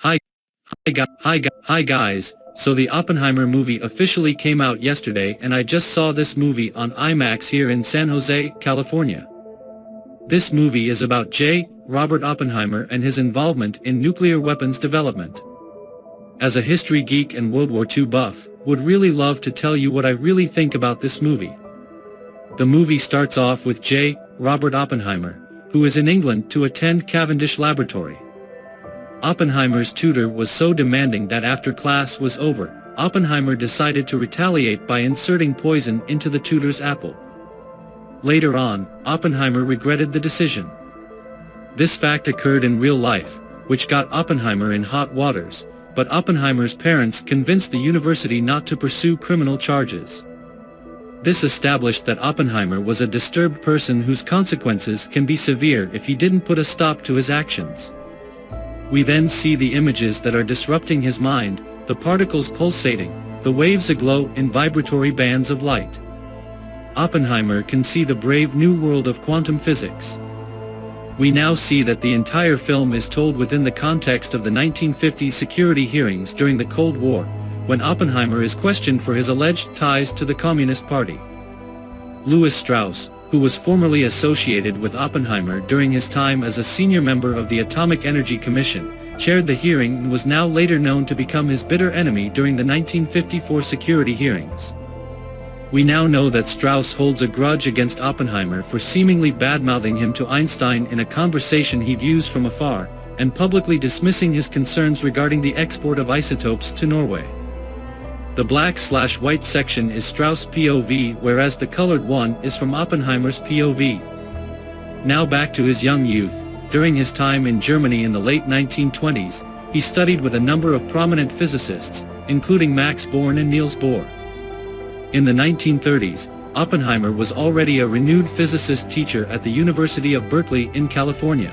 Hi guys, so the Oppenheimer movie officially came out yesterday and I just saw this movie on IMAX here in San Jose, California. This movie is about J. Robert Oppenheimer and his involvement in nuclear weapons development. As a history geek and World War II buff, would really love to tell you what I really think about this movie. The movie starts off with J. Robert Oppenheimer, who is in England to attend Cavendish Laboratory. Oppenheimer's tutor was so demanding that after class was over, Oppenheimer decided to retaliate by inserting poison into the tutor's apple. Later on, Oppenheimer regretted the decision. This fact occurred in real life, which got Oppenheimer in hot waters, but Oppenheimer's parents convinced the university not to pursue criminal charges. This established that Oppenheimer was a disturbed person whose consequences can be severe if he didn't put a stop to his actions. We then see the images that are disrupting his mind, the particles pulsating, the waves aglow in vibratory bands of light. Oppenheimer can see the brave new world of quantum physics. We now see that the entire film is told within the context of the 1950s security hearings during the Cold War, when Oppenheimer is questioned for his alleged ties to the Communist Party. Louis Strauss, who was formerly associated with Oppenheimer during his time as a senior member of the Atomic Energy Commission, chaired the hearing and was now later known to become his bitter enemy during the 1954 security hearings. We now know that Strauss holds a grudge against Oppenheimer for seemingly bad-mouthing him to Einstein in a conversation he views from afar, and publicly dismissing his concerns regarding the export of isotopes to Norway. The black/white section is Strauss' POV, whereas the colored one is from Oppenheimer's POV. Now back to his young youth. During his time in Germany in the late 1920s, he studied with a number of prominent physicists, including Max Born and Niels Bohr. In the 1930s, Oppenheimer was already a renewed physicist teacher at the University of Berkeley in California.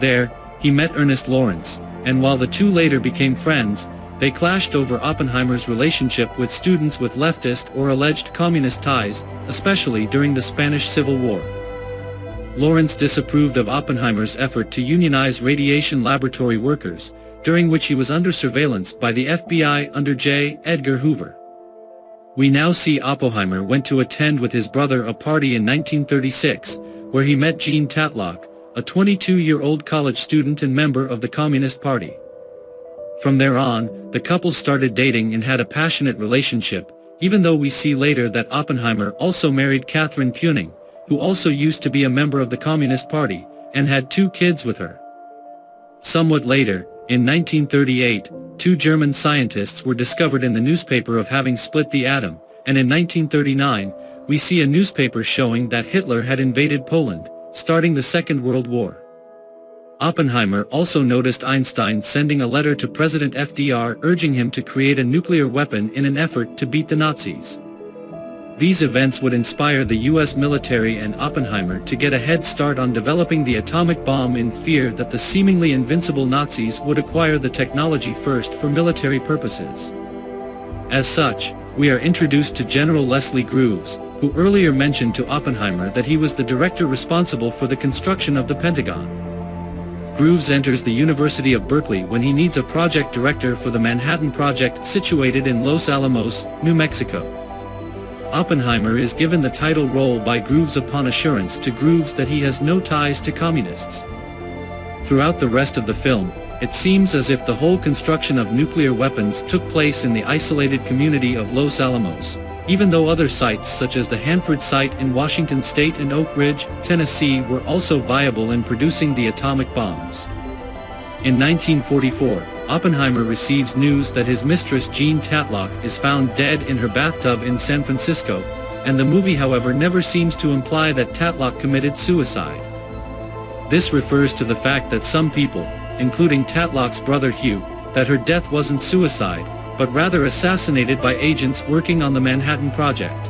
There, he met Ernest Lawrence, and while the two later became friends, they clashed over Oppenheimer's relationship with students with leftist or alleged communist ties, especially during the Spanish Civil War. Lawrence disapproved of Oppenheimer's effort to unionize radiation laboratory workers, during which he was under surveillance by the FBI under J. Edgar Hoover. We now see Oppenheimer went to attend with his brother a party in 1936, where he met Jean Tatlock, a 22-year-old college student and member of the Communist Party. From there on, the couple started dating and had a passionate relationship, even though we see later that Oppenheimer also married Catherine Koenig, who also used to be a member of the Communist Party, and had 2 kids with her. Somewhat later, in 1938, 2 German scientists were discovered in the newspaper of having split the atom, and in 1939, we see a newspaper showing that Hitler had invaded Poland, starting the Second World War. Oppenheimer also noticed Einstein sending a letter to President FDR urging him to create a nuclear weapon in an effort to beat the Nazis. These events would inspire the US military and Oppenheimer to get a head start on developing the atomic bomb in fear that the seemingly invincible Nazis would acquire the technology first for military purposes. As such, we are introduced to General Leslie Groves, who earlier mentioned to Oppenheimer that he was the director responsible for the construction of the Pentagon. Groves enters the University of Berkeley when he needs a project director for the Manhattan Project situated in Los Alamos, New Mexico. Oppenheimer is given the title role by Groves upon assurance to Groves that he has no ties to communists. Throughout the rest of the film, it seems as if the whole construction of nuclear weapons took place in the isolated community of Los Alamos, even though other sites such as the Hanford site in Washington State and Oak Ridge, Tennessee were also viable in producing the atomic bombs. In 1944, Oppenheimer receives news that his mistress Jean Tatlock is found dead in her bathtub in San Francisco, and the movie however never seems to imply that Tatlock committed suicide. This refers to the fact that some people, including Tatlock's brother Hugh, that her death wasn't suicide, but rather assassinated by agents working on the Manhattan Project.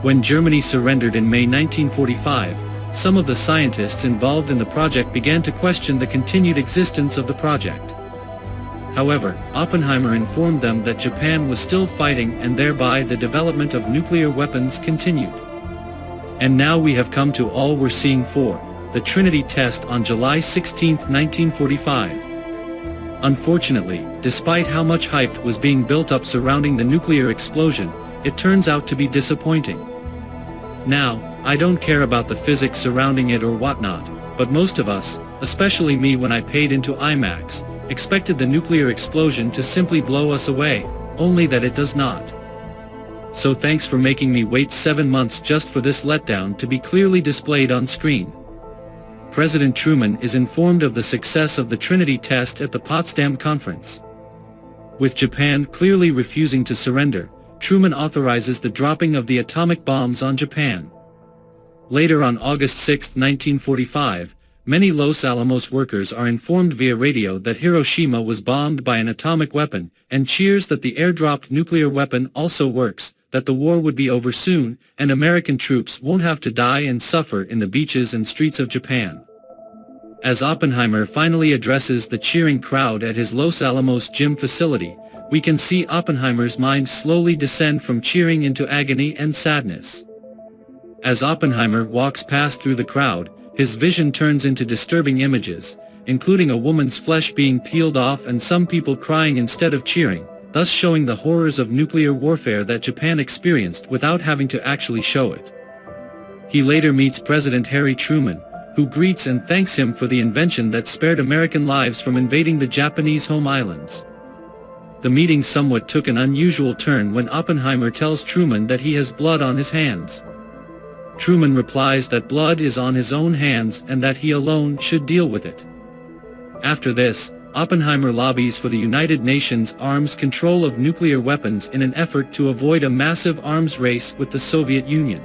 When Germany surrendered in May 1945, some of the scientists involved in the project began to question the continued existence of the project. However, Oppenheimer informed them that Japan was still fighting and thereby the development of nuclear weapons continued. And now we have come to all we're seeing for, the Trinity test on July 16, 1945. Unfortunately, despite how much hype was being built up surrounding the nuclear explosion, it turns out to be disappointing. Now, I don't care about the physics surrounding it or whatnot, but most of us, especially me when I paid into IMAX, expected the nuclear explosion to simply blow us away, only that it does not. So thanks for making me wait 7 months just for this letdown to be clearly displayed on screen. President Truman is informed of the success of the Trinity test at the Potsdam Conference. With Japan clearly refusing to surrender, Truman authorizes the dropping of the atomic bombs on Japan. Later on August 6, 1945, many Los Alamos workers are informed via radio that Hiroshima was bombed by an atomic weapon, and cheers that the airdropped nuclear weapon also works, that the war would be over soon, and American troops won't have to die and suffer in the beaches and streets of Japan. As Oppenheimer finally addresses the cheering crowd at his Los Alamos gym facility, we can see Oppenheimer's mind slowly descend from cheering into agony and sadness. As Oppenheimer walks past through the crowd, his vision turns into disturbing images, including a woman's flesh being peeled off and some people crying instead of cheering, thus showing the horrors of nuclear warfare that Japan experienced without having to actually show it. He later meets President Harry Truman, who greets and thanks him for the invention that spared American lives from invading the Japanese home islands. The meeting somewhat took an unusual turn when Oppenheimer tells Truman that he has blood on his hands. Truman replies that blood is on his own hands and that he alone should deal with it. After this, Oppenheimer lobbies for the United Nations arms control of nuclear weapons in an effort to avoid a massive arms race with the Soviet Union.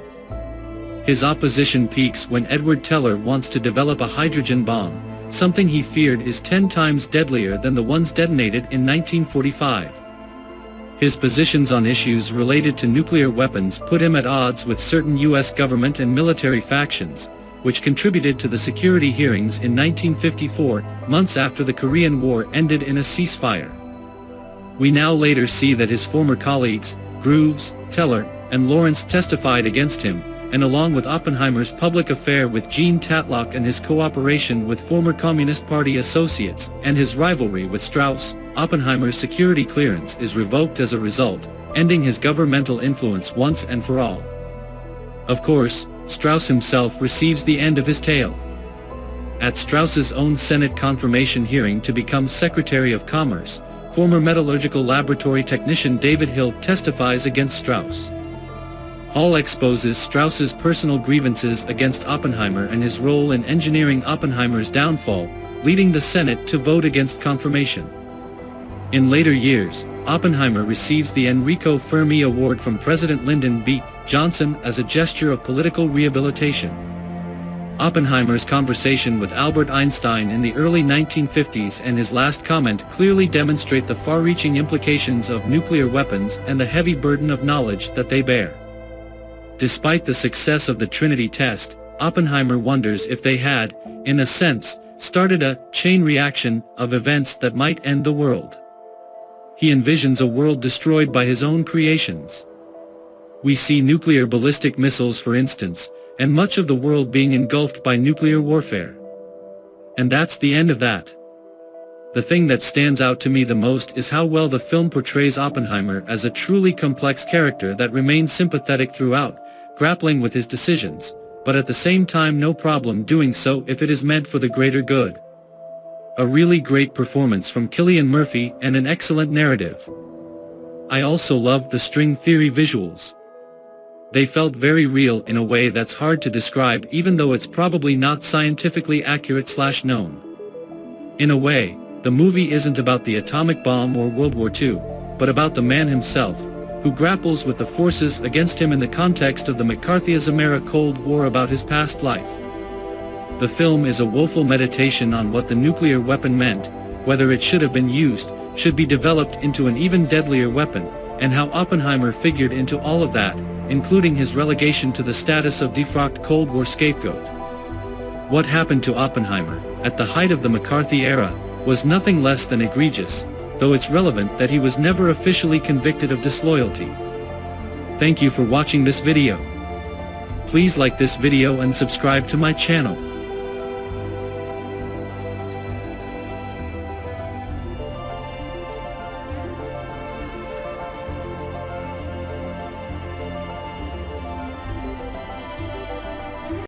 His opposition peaks when Edward Teller wants to develop a hydrogen bomb, something he feared is 10 times deadlier than the ones detonated in 1945. His positions on issues related to nuclear weapons put him at odds with certain U.S. government and military factions, which contributed to the security hearings in 1954, months after the Korean War ended in a ceasefire. We now later see that his former colleagues, Grooves, Teller, and Lawrence testified against him, and along with Oppenheimer's public affair with Gene Tatlock and his cooperation with former Communist Party associates, and his rivalry with Strauss, Oppenheimer's security clearance is revoked as a result, ending his governmental influence once and for all. Of course, Strauss himself receives the end of his tale. At Strauss's own Senate confirmation hearing to become Secretary of Commerce, former metallurgical laboratory technician David Hill testifies against Strauss. Hall exposes Strauss's personal grievances against Oppenheimer and his role in engineering Oppenheimer's downfall, leading the Senate to vote against confirmation. In later years, Oppenheimer receives the Enrico Fermi Award from President Lyndon B. Johnson as a gesture of political rehabilitation. Oppenheimer's conversation with Albert Einstein in the early 1950s and his last comment clearly demonstrate the far-reaching implications of nuclear weapons and the heavy burden of knowledge that they bear. Despite the success of the Trinity test, Oppenheimer wonders if they had, in a sense, started a chain reaction of events that might end the world. He envisions a world destroyed by his own creations. We see nuclear ballistic missiles, for instance, and much of the world being engulfed by nuclear warfare. And that's the end of that. The thing that stands out to me the most is how well the film portrays Oppenheimer as a truly complex character that remains sympathetic throughout, grappling with his decisions, but at the same time no problem doing so if it is meant for the greater good. A really great performance from Cillian Murphy and an excellent narrative. I also loved the string theory visuals. They felt very real in a way that's hard to describe, even though it's probably not scientifically accurate/known. In a way, the movie isn't about the atomic bomb or World War II, but about the man himself, who grapples with the forces against him in the context of the McCarthyism-era Cold War about his past life. The film is a woeful meditation on what the nuclear weapon meant, whether it should have been used, should be developed into an even deadlier weapon, and how Oppenheimer figured into all of that, including his relegation to the status of defrocked Cold War scapegoat. What happened to Oppenheimer, at the height of the McCarthy era, was nothing less than egregious, though it's relevant that he was never officially convicted of disloyalty. Thank you for watching this video. Please like this video and subscribe to my channel.